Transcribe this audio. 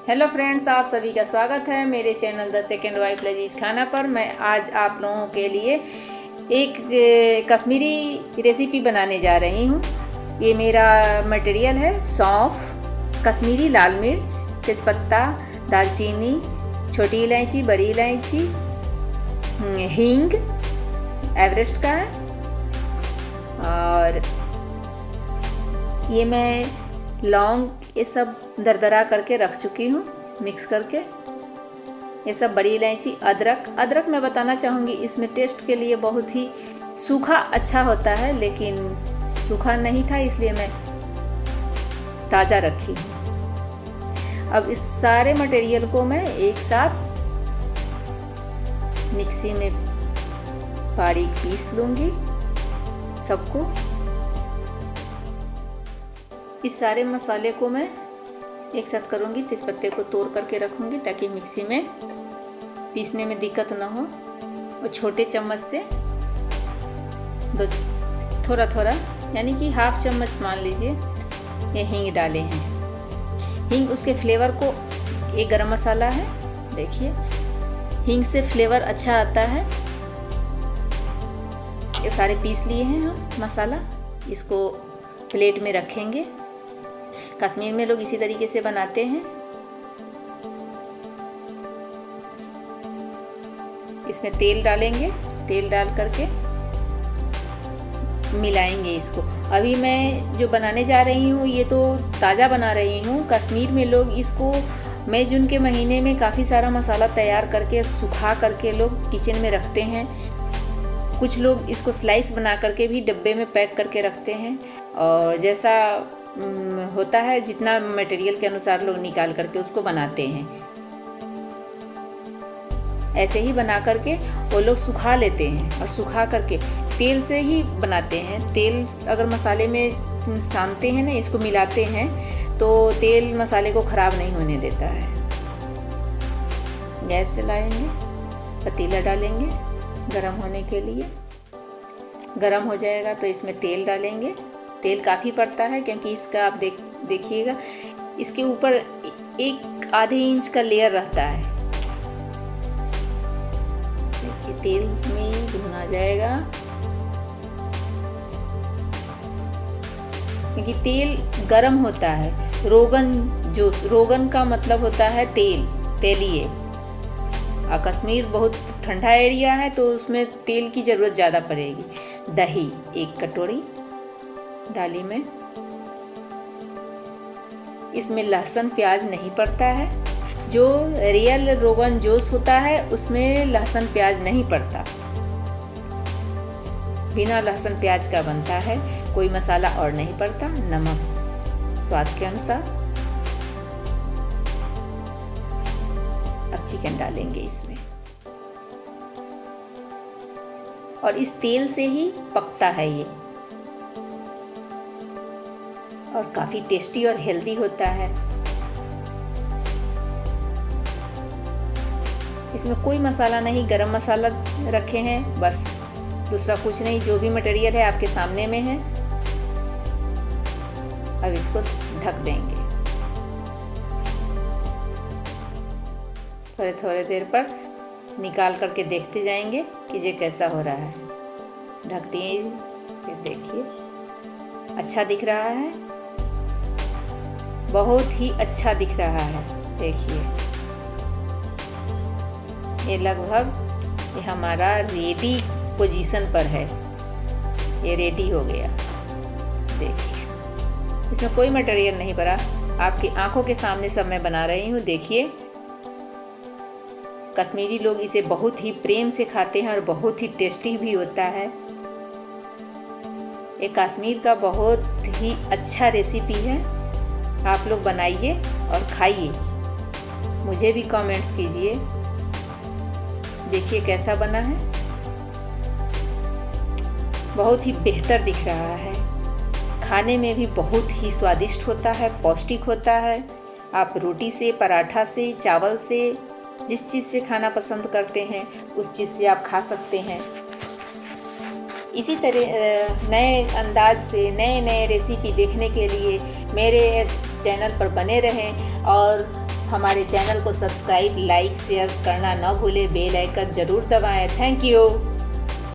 Hello friends, आप सभी का स्वागत है मेरे चैनल द सेकेंड वाइफ लजीज खाना पर। मैं आज आप लोगों के लिए एक कश्मीरी रेसिपी बनाने जा रही हूँ। ये मेरा मटेरियल है: सौंफ, कश्मीरी लाल मिर्च, तेज़पत्ता, दालचीनी, छोटी इलायची, बड़ी इलायची, हींग एवरेस्ट का है, और ये मैं लौंग ये सब दरदरा करके रख चुकी हूँ मिक्स करके। ये सब बड़ी इलायची, अदरक मैं बताना चाहूँगी इसमें टेस्ट के लिए बहुत ही सूखा अच्छा होता है, लेकिन सूखा नहीं था इसलिए मैं ताज़ा रखी हूँ। अब इस सारे मटेरियल को मैं एक साथ मिक्सी में बारीक पीस लूँगी सबको। इस सारे मसाले को मैं एक साथ करूँगी। तेज़पत्ते को तोड़ करके रखूँगी ताकि मिक्सी में पीसने में दिक्कत ना हो। और छोटे चम्मच से थोड़ा थोड़ा यानी कि हाफ चम्मच मान लीजिए ये हींग डाले हैं। हींग उसके फ्लेवर को, ये गरम मसाला है, देखिए हींग से फ्लेवर अच्छा आता है। ये सारे पीस लिए हैं हम मसाला, इसको प्लेट में रखेंगे। कश्मीर में लोग इसी तरीके से बनाते हैं। इसमें तेल डालेंगे, तेल डाल करके मिलाएंगे इसको। अभी मैं जो बनाने जा रही हूँ ये तो ताज़ा बना रही हूँ। कश्मीर में लोग इसको मई जून के महीने में काफ़ी सारा मसाला तैयार करके सुखा करके लोग किचन में रखते हैं। कुछ लोग इसको स्लाइस बना करके भी डब्बे में पैक करके रखते हैं, और जैसा होता है जितना मटेरियल के अनुसार लोग निकाल करके उसको बनाते हैं। ऐसे ही बना करके वो लोग सुखा लेते हैं, और सुखा करके तेल से ही बनाते हैं। तेल अगर मसाले में सानते हैं ना, इसको मिलाते हैं, तो तेल मसाले को ख़राब नहीं होने देता है। गैस चलाएंगे, पतीला डालेंगे गरम होने के लिए। गरम हो जाएगा तो इसमें तेल डालेंगे। तेल काफ़ी पड़ता है क्योंकि इसका आप देखिएगा इसके ऊपर एक आधे इंच का लेयर रहता है। देखिए तेल में भुना जाएगा क्योंकि तेल गरम होता है। रोगन का मतलब होता है तेल, तेलीय। और कश्मीर बहुत ठंडा एरिया है तो उसमें तेल की ज़रूरत ज़्यादा पड़ेगी। दही 1 कटोरी डाली में। इसमें लहसुन प्याज नहीं पड़ता है। जो रियल रोगन जोश होता है उसमें लहसुन प्याज नहीं पड़ता, बिना लहसुन प्याज का बनता है। कोई मसाला और नहीं पड़ता। नमक स्वाद के अनुसार। अब चिकन डालेंगे इसमें, और इस तेल से ही पकता है ये, और काफ़ी टेस्टी और हेल्दी होता है। इसमें कोई मसाला नहीं, गरम मसाला रखे हैं बस, दूसरा कुछ नहीं। जो भी मटेरियल है आपके सामने में है। अब इसको ढक देंगे। थोड़े थोड़े देर पर निकाल करके देखते जाएंगे कि ये कैसा हो रहा है। ढक दिए, फिर देखिए अच्छा दिख रहा है, बहुत ही अच्छा दिख रहा है। देखिए ये लगभग ये हमारा रेडी पोजीशन पर है। ये रेडी हो गया। देखिए इसमें कोई मटेरियल नहीं पड़ा, आपकी आंखों के सामने सब मैं बना रही हूँ। देखिए कश्मीरी लोग इसे बहुत ही प्रेम से खाते हैं और बहुत ही टेस्टी भी होता है। ये कश्मीर का बहुत ही अच्छा रेसिपी है। आप लोग बनाइए और खाइए, मुझे भी कमेंट्स कीजिए। देखिए कैसा बना है, बहुत ही बेहतर दिख रहा है। खाने में भी बहुत ही स्वादिष्ट होता है, पौष्टिक होता है। आप रोटी से, पराठा से, चावल से, जिस चीज़ से खाना पसंद करते हैं उस चीज़ से आप खा सकते हैं। इसी तरह नए अंदाज से नए नए रेसिपी देखने के लिए मेरे चैनल पर बने रहें और हमारे चैनल को सब्सक्राइब, लाइक, शेयर करना न भूलें। बेल आइकन ज़रूर दबाएं। Thank you.